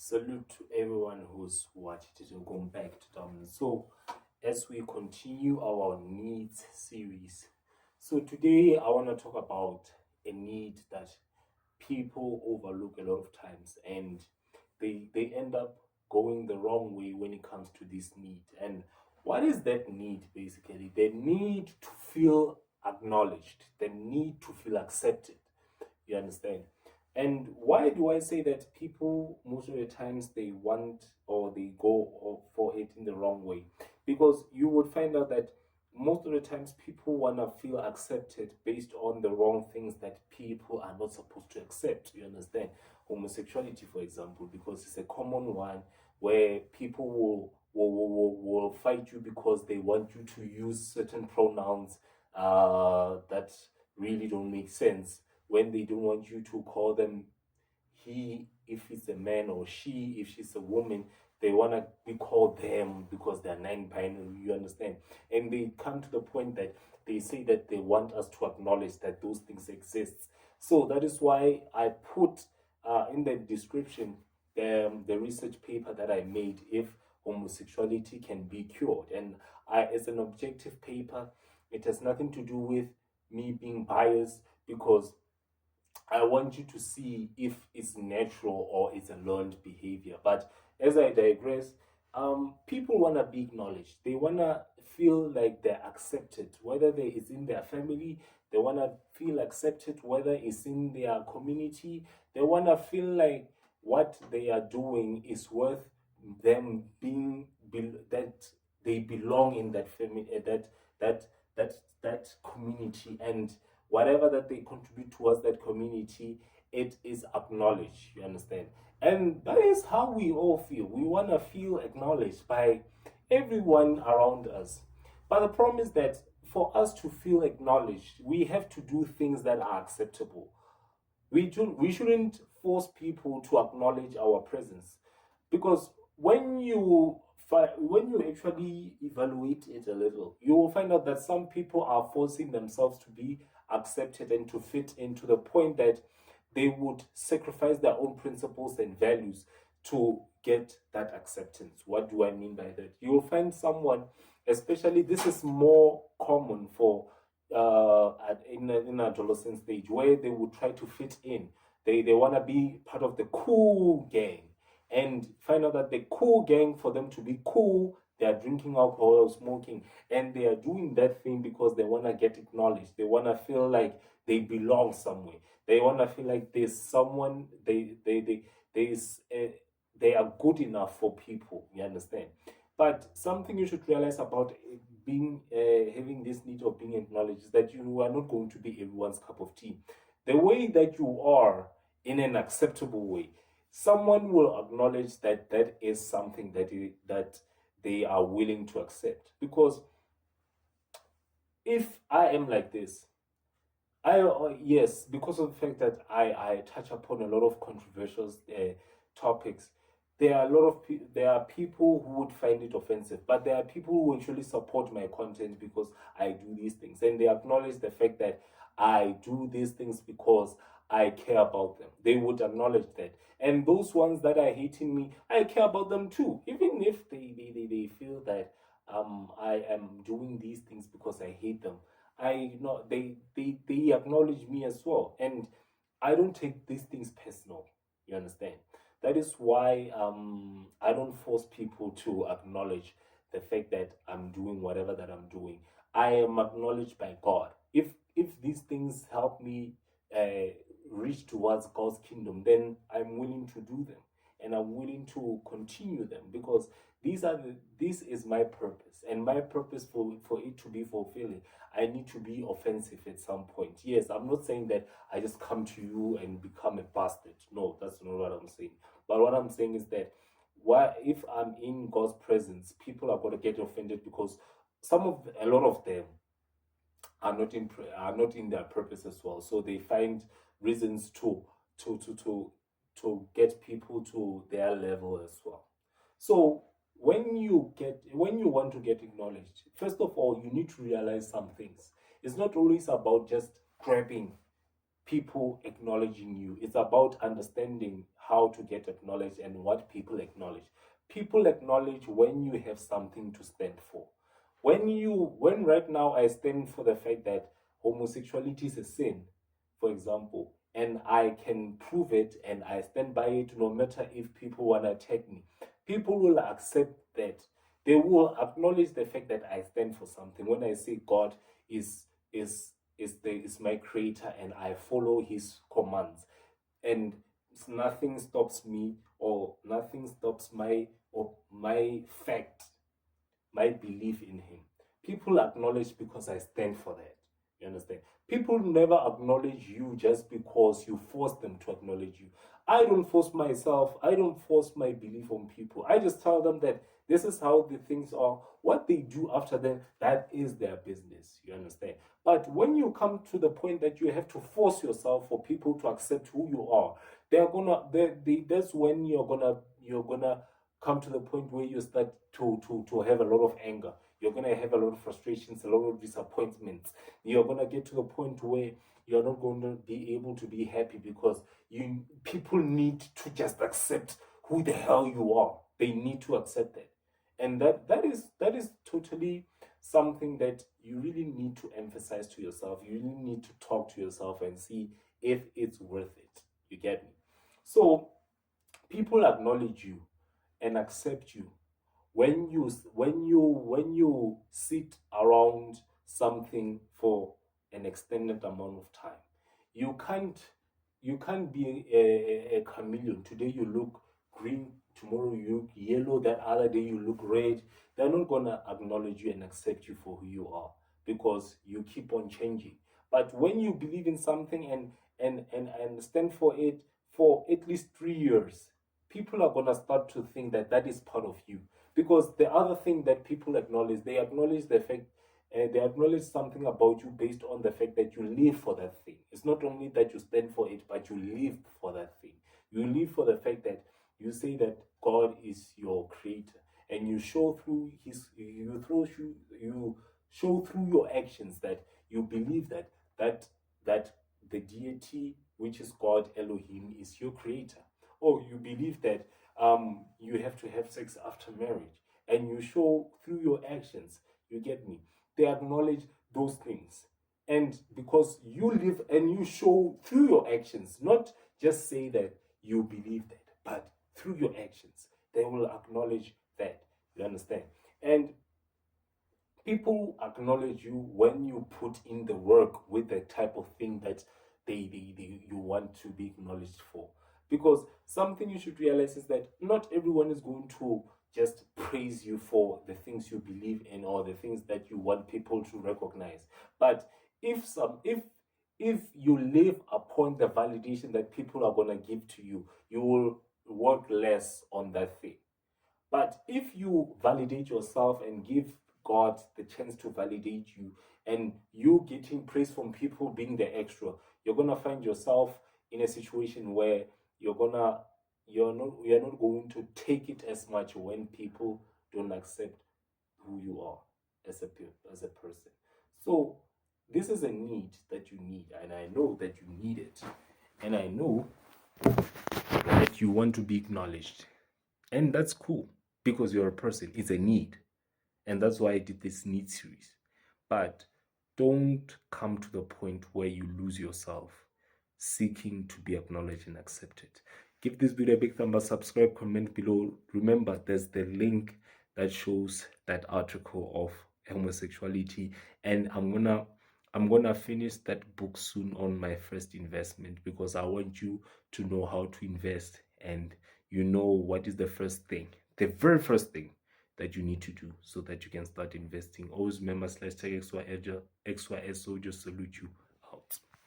Salute to everyone who's watched it and gone back to down. So, as we continue our needs series, so today I want to talk about a need that people overlook a lot of times, and they end up going the wrong way when it comes to this need. And what is that need basically? The need to feel acknowledged, the need to feel accepted. You understand? And why do I say that people most of the times they want or they for it in the wrong way? Because you would find out that most of the times people want to feel accepted based on the wrong things that people are not supposed to accept. You understand? Homosexuality, for example, because it's a common one where people will fight you because they want you to use certain pronouns that really don't make sense when they don't want you to call them he if he's a man or she if she's a woman. They want to be called them because they're non-binary. You understand? And they come to the point that they say that they want us to acknowledge that those things exist. So that is why I put in the description the research paper that I made, if homosexuality can be cured. And it's an objective paper. It has nothing to do with me being biased, because I want you to see if it's natural or it's a learned behavior. But as I digress, people want to be acknowledged. They want to feel like they're accepted, whether it's in their family. They want to feel accepted, whether it's in their community. They want to feel like what they are doing is worth them that they belong in that family, that community, and whatever that they contribute towards that community, it is acknowledged. You understand? And that is how we all feel. We want to feel acknowledged by everyone around us. But the problem is that for us to feel acknowledged, we have to do things that are acceptable. We shouldn't force people to acknowledge our presence, because when you actually evaluate it a little, you will find out that some people are forcing themselves to be accepted and to fit in, to the point that they would sacrifice their own principles and values to get that acceptance. What do I mean by that? You will find someone, especially this is more common for in adolescent stage, where they would try to fit in. They want to be part of the cool gang, and find out that the cool gang, for them to be cool, they are drinking alcohol or smoking, and they are doing that thing because they want to get acknowledged. They want to feel like they belong somewhere. They want to feel like there's someone there's they are good enough for people. You understand? But something you should realize about being having this need of being acknowledged is that you are not going to be everyone's cup of tea. The way that you are, in an acceptable way, someone will acknowledge that that is something that they are willing to accept. Because if I am like this, yes, because of the fact that I touch upon a lot of controversial topics. There are a lot of there are people who would find it offensive, but there are people who actually support my content because I do these things, and they acknowledge the fact that I do these things because I care about them. They would acknowledge that. And those ones that are hating me, I care about them too, even if they feel that I am doing these things because I hate them. I know they acknowledge me as well, and I don't take these things personal. You understand? That is why I don't force people to acknowledge the fact that I'm doing whatever that I'm doing. I am acknowledged by God. If these things help me reach towards God's kingdom, then I'm willing to do them, and I'm willing to continue them, because this is my purpose, and my purpose, for it to be fulfilling, I need to be offensive at some point. Yes, I'm not saying that I just come to you and become a bastard. No, that's not what I'm saying. But what I'm saying is that, why, if I'm in God's presence, people are going to get offended because a lot of them are not in their purpose as well. So they find reasons to to to to get people to their level as well. So when you want to get acknowledged, first of all, you need to realize some things. It's not always about just grabbing people acknowledging you. It's about understanding how to get acknowledged and what people acknowledge. People acknowledge when you have something to stand for. When right now I stand for the fact that homosexuality is a sin, for example, and I can prove it and I stand by it no matter if people want to attack me, people will accept that. They will acknowledge the fact that I stand for something. When I say God is is is my creator and I follow his commands, and nothing stops me or nothing stops my fact, my belief in him. People acknowledge because I stand for that. You understand? People never acknowledge you just because you force them to acknowledge you. I don't force myself, I don't force my belief on people. I just tell them that this is how the things are. What they do after that, that is their business. You understand? But when you come to the point that you have to force yourself for people to accept who you are, that's when you're gonna come to the point where you start to have a lot of anger. You're gonna have a lot of frustrations, a lot of disappointments. You're gonna get to the point where you're not going to be able to be happy because people need to just accept who the hell you are. They need to accept that. And that is totally something that you really need to emphasize to yourself. You really need to talk to yourself and see if it's worth it. You get me? So people acknowledge you and accept you when you sit around something for an extended amount of time. You can't be a chameleon. Today you look green, tomorrow you look yellow, that other day you look red. They're not gonna acknowledge you and accept you for who you are because you keep on changing. But when you believe in something and stand for it for at least 3 years, people are going to start to think that that is part of you. Because the other thing that people acknowledge, they acknowledge the fact, they acknowledge something about you based on the fact that you live for that thing. It's not only that you stand for it, but you live for that thing. You live for the fact that you say that God is your creator, and you show through you show through your actions that you believe that the deity, which is God Elohim, is your creator. Or you believe that you have to have sex after marriage, and you show through your actions. You get me? They acknowledge those things, and because you live and you show through your actions, not just say that you believe that, but through your actions, they will acknowledge that. You understand? And people acknowledge you when you put in the work with the type of thing that you want to be acknowledged for. Because something you should realize is that not everyone is going to just praise you for the things you believe in or the things that you want people to recognize. But if you live upon the validation that people are going to give to you, you will work less on that thing. But if you validate yourself and give God the chance to validate you, and you getting praise from people being the extra, you're gonna find yourself in a situation where you're not going to take it as much when people don't accept who you are as a person. So this is a need that you need, and I know that you need it, and I know that you want to be acknowledged. And that's cool because you're a person. It's a need. And that's why I did this need series. But don't come to the point where you lose yourself seeking to be acknowledged and accepted. Give this video a big thumb up, subscribe, comment below. Remember, there's the link that shows that article of homosexuality. And I'm gonna finish that book soon on my first investment, because I want you to know how to invest, and you know what is the very first thing that you need to do so that you can start investing. Always remember /tag XYS Soldier salute you.